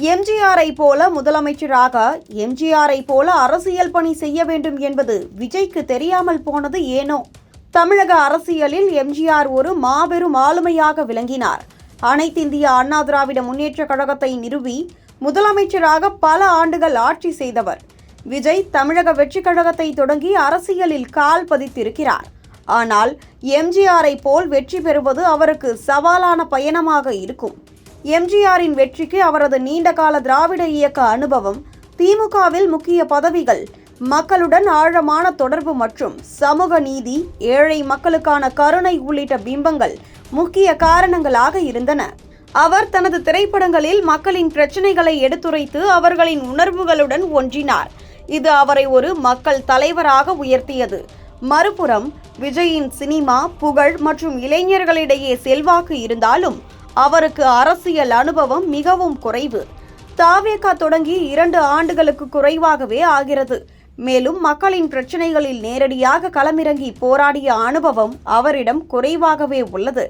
எம்ஜிஆரை போல முதலமைச்சராக எம்ஜிஆரை போல அரசியல் பணி செய்ய வேண்டும் என்பது விஜய்க்கு தெரியாமல் போனது ஏனோ? தமிழக அரசியலில் எம்ஜிஆர் ஒரு மாபெரும் ஆளுமையாக விளங்கினார். அனைத்திந்திய அண்ணா திராவிட முன்னேற்ற கழகத்தை நிறுவி முதலமைச்சராக பல ஆண்டுகள் ஆட்சி செய்தவர். விஜய் தமிழக வெற்றி கழகத்தை தொடங்கி அரசியலில் கால் பதித்திருக்கிறார். ஆனால் எம்ஜிஆரை போல் வெற்றி பெறுவது அவருக்கு சவாலான பயணமாக இருக்கும். எம்ஜிஆரின் வெற்றிக்கு அவரது நீண்டகால திராவிட இயக்க அனுபவம், திமுகவில் முக்கிய பதவிகள், மக்களுடன் ஆழமான தொடர்பு மற்றும் சமூக நீதி, ஏழை மக்களுக்கான கருணை உள்ளிட்ட பிம்பங்கள் முக்கிய காரணங்களாக இருந்தன. அவர் தனது திரைப்படங்களில் மக்களின் பிரச்சனைகளை எடுத்துரைத்து அவர்களின் உணர்வுகளுடன் ஒன்றினார். இது அவரை ஒரு மக்கள் தலைவராக உயர்த்தியது. மறுபுறம் விஜயின் சினிமா, புகழ் மற்றும் இளைஞர்களிடையே செல்வாக்கு இருந்தாலும் அவருக்கு அரசியல் அனுபவம் மிகவும் குறைவு. தவேக தொடங்கி 2 ஆண்டுகளுக்கு குறைவாகவே ஆகிறது. மேலும் மக்களின் பிரச்சனைகளில் நேரடியாக களமிறங்கி போராடிய அனுபவம் அவரிடம் குறைவாகவே உள்ளது.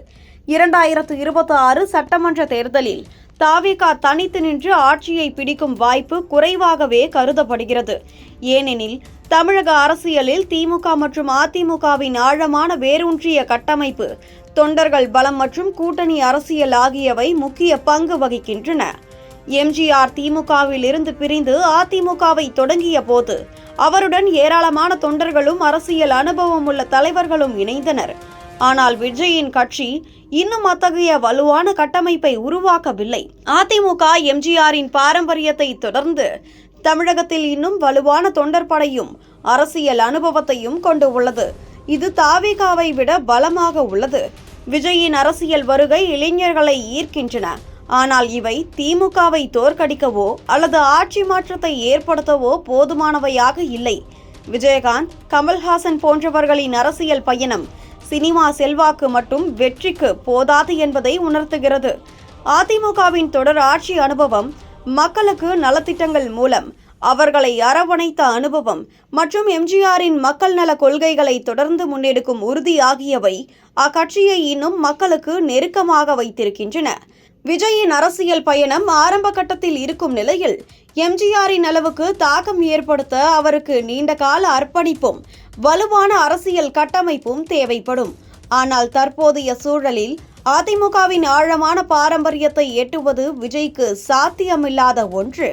2026 சட்டமன்ற தேர்தலில் தவேக தனித்து நின்று ஆட்சியை பிடிக்கும் வாய்ப்பு குறைவாகவே கருதப்படுகிறது. ஏனெனில் தமிழக அரசியலில் திமுக மற்றும் அதிமுகவின் ஆழமான வேரூன்றிய கட்டமைப்பு, தொண்டர்கள் பலம் மற்றும் கூட்டணி அரசியல் ஆகியவை முக்கிய பங்கு வகிக்கின்றன. எம்ஜிஆர் திமுகவில் இருந்து பிரிந்து அதிமுகவை தொடங்கிய போது அவருடன் ஏராளமான தொண்டர்களும் அரசியல் அனுபவம் உள்ள தலைவர்களும் இணைந்தனர். ஆனால் விஜயின் கட்சி இன்னும் அத்தகைய வலுவான கட்டமைப்பை உருவாக்கவில்லை. அதிமுக எம்ஜிஆரின் பாரம்பரியத்தை தொடர்ந்து தமிழகத்தில் இன்னும் வலுவான தொண்டர் படையும் அரசியல் அனுபவத்தையும் கொண்டு உள்ளது. இது தவேகவை விட பலமாக உள்ளது. விஜயின் அரசியல் வருகை இளைஞர்களை ஈர்க்கின்றன. ஆனால் இவை திமுகவை தோற்கடிக்கவோ அல்லது ஆட்சி மாற்றத்தை ஏற்படுத்தவோ போதுமானவையாக இல்லை. விஜயகாந்த், கமல்ஹாசன் போன்றவர்களின் அரசியல் பயணம் சினிமா செல்வாக்கு மட்டும் வெற்றிக்கு போதாது என்பதை உணர்த்துகிறது. அதிமுகவின் தொடர் ஆட்சி அனுபவம், மக்களுக்கு நலத்திட்டங்கள் மூலம் அவர்களை அரவணைத்த அனுபவம் மற்றும் எம்ஜிஆரின் மக்கள் நல கொள்கைகளை தொடர்ந்து முன்னெடுக்கும் உறுதி ஆகியவை அக்கட்சியை இன்னும் மக்களுக்கு நெருக்கமாக வைத்திருக்கின்றன. விஜயின் அரசியல் பயணம் ஆரம்ப கட்டத்தில் இருக்கும் நிலையில் எம்ஜிஆரின் அளவுக்கு தாக்கம் ஏற்படுத்த அவருக்கு நீண்டகால அர்ப்பணிப்பும் வலுவான அரசியல் கட்டமைப்பும் தேவைப்படும். ஆனால் தற்போதைய சூழலில் அதிமுகவின் ஆழமான பாரம்பரியத்தை எட்டுவது விஜய்க்கு சாத்தியமில்லாத ஒன்று.